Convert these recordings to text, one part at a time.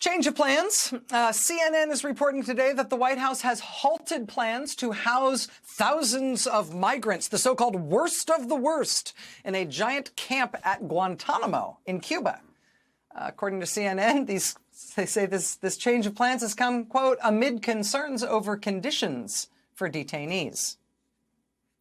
Change of plans. CNN is reporting today that the White House has halted plans to house thousands of migrants, the so-called worst of the worst, in a giant camp at Guantanamo in Cuba. According to CNN, they say this change of plans has come, quote, amid concerns over conditions for detainees.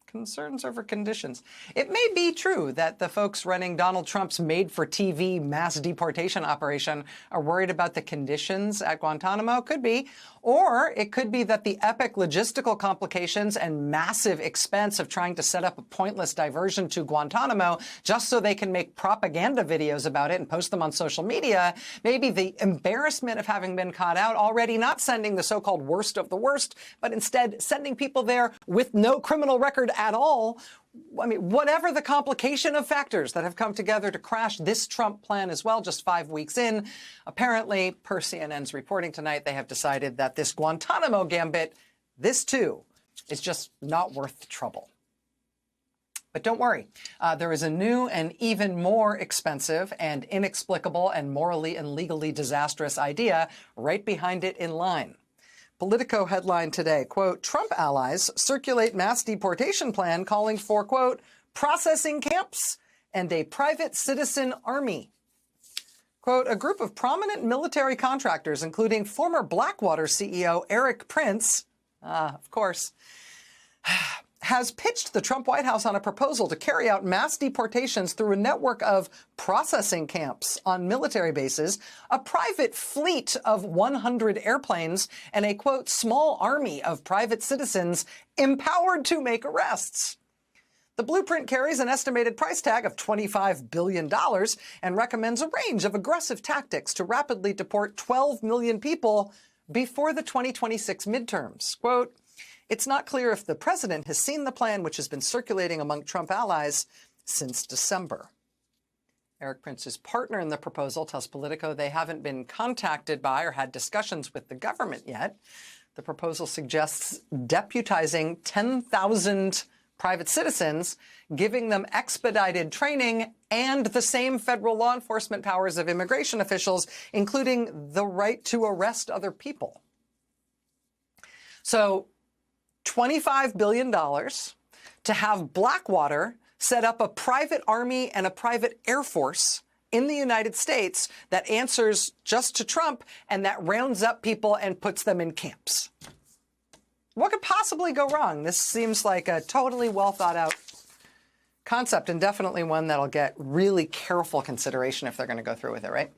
Concerns over conditions. It may be true that the folks running Donald Trump's made-for-TV mass deportation operation are worried about the conditions at Guantanamo. Could be. Or it could be that the epic logistical complications and massive expense of trying to set up a pointless diversion to Guantanamo just so they can make propaganda videos about it and post them on social media, maybe the embarrassment of having been caught out, already not sending the so-called worst of the worst, but instead sending people there with no criminal record at all. I mean, whatever the complication of factors that have come together to crash this Trump plan as well, just 5 weeks in, apparently, per CNN's reporting tonight, they have decided that this Guantanamo gambit, this too, is just not worth the trouble. But don't worry, there is a new and even more expensive and inexplicable and morally and legally disastrous idea right behind it in line. Politico headline today, quote, Trump allies circulate mass deportation plan calling for, quote, processing camps and a private citizen army. Quote, a group of prominent military contractors, including former Blackwater CEO Erik Prince, of course, has pitched the Trump White House on a proposal to carry out mass deportations through a network of processing camps on military bases, a private fleet of 100 airplanes, and a, quote, small army of private citizens empowered to make arrests. The blueprint carries an estimated price tag of $25 billion and recommends a range of aggressive tactics to rapidly deport 12 million people before the 2026 midterms. Quote, it's not clear if the president has seen the plan, which has been circulating among Trump allies since December. Erik Prince's partner in the proposal tells Politico they haven't been contacted by or had discussions with the government yet. The proposal suggests deputizing 10,000 private citizens, giving them expedited training and the same federal law enforcement powers of immigration officials, including the right to arrest other people. So, $25 billion to have Blackwater set up a private army and a private air force in the United States that answers just to Trump and that rounds up people and puts them in camps. What could possibly go wrong? This seems like a totally well thought out concept and definitely one that'll get really careful consideration if they're going to go through with it, right?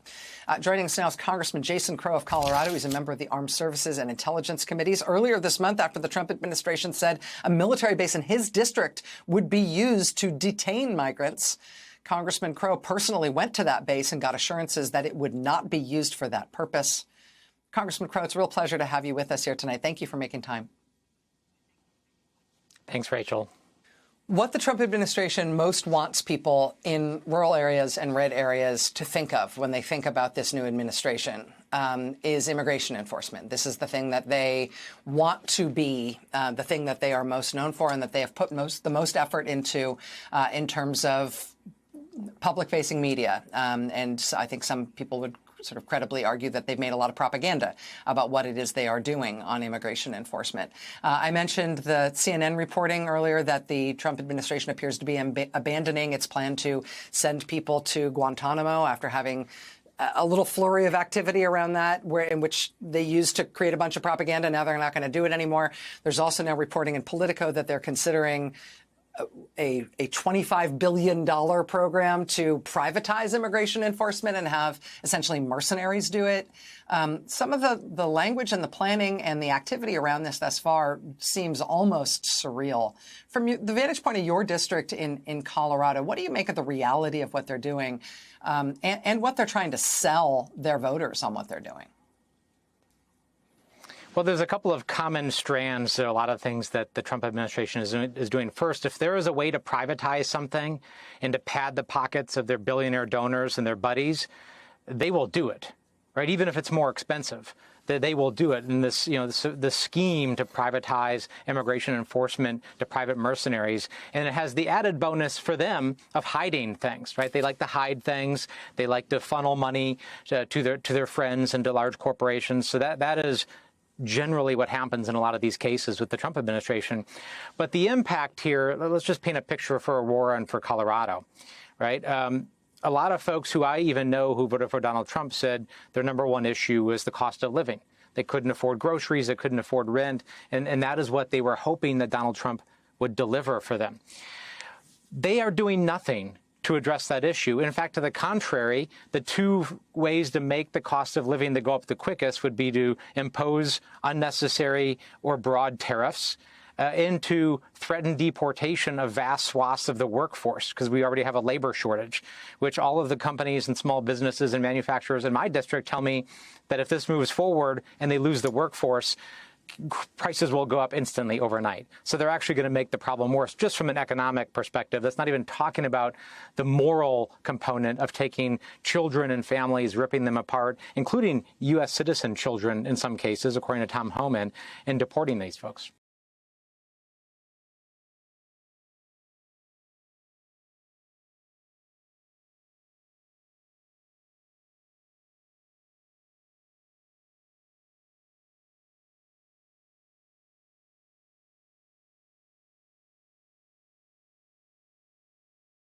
Joining us now is Congressman Jason Crow of Colorado. He's a member of the Armed Services and Intelligence Committees. Earlier this month, after the Trump administration said a military base in his district would be used to detain migrants, Congressman Crow personally went to that base and got assurances that it would not be used for that purpose. Congressman Crow, it's a real pleasure to have you with us here tonight. Thank you for making time. Thanks, Rachel. What the Trump administration most wants people in rural areas and red areas to think of when they think about this new administration is immigration enforcement. This is the thing that they want to be, the thing that they are most known for and that they have put the most effort into in terms of public-facing media. And I think some people would sort of credibly argue that they've made a lot of propaganda about what it is they are doing on immigration enforcement. I mentioned the CNN reporting earlier that the Trump administration appears to be abandoning its plan to send people to Guantanamo after having a little flurry of activity around that, in which they used to create a bunch of propaganda. Now they're not going to do it anymore. There's also now reporting in Politico that they're considering a $25 billion program to privatize immigration enforcement and have essentially mercenaries do it. Some of the language and the planning and the activity around this thus far seems almost surreal. From the vantage point of your district in Colorado, what do you make of the reality of what they're doing and what they're trying to sell their voters on what they're doing? Well, there's a couple of common strands to a lot of things that the Trump administration is doing. First, if there is a way to privatize something and to pad the pockets of their billionaire donors and their buddies, they will do it, right? Even if it's more expensive. that they will do it. And this, the scheme to privatize immigration enforcement to private mercenaries, and it has the added bonus for them of hiding things, right? They like to hide things. They like to funnel money to their friends and to large corporations. So that is generally what happens in a lot of these cases with the Trump administration. But the impact here, let's just paint a picture for Aurora and for Colorado, right? A lot of folks who I even know who voted for Donald Trump said their number one issue was the cost of living. They couldn't afford groceries, they couldn't afford rent, and that is what they were hoping that Donald Trump would deliver for them. They are doing nothing to address that issue. In fact, to the contrary, the two ways to make the cost of living that go up the quickest would be to impose unnecessary or broad tariffs and to threaten deportation of vast swaths of the workforce, because we already have a labor shortage, which all of the companies and small businesses and manufacturers in my district tell me that if this moves forward and they lose the workforce, prices will go up instantly overnight. So they're actually going to make the problem worse just from an economic perspective. That's not even talking about the moral component of taking children and families, ripping them apart, including U.S. citizen children in some cases, according to Tom Homan, and deporting these folks.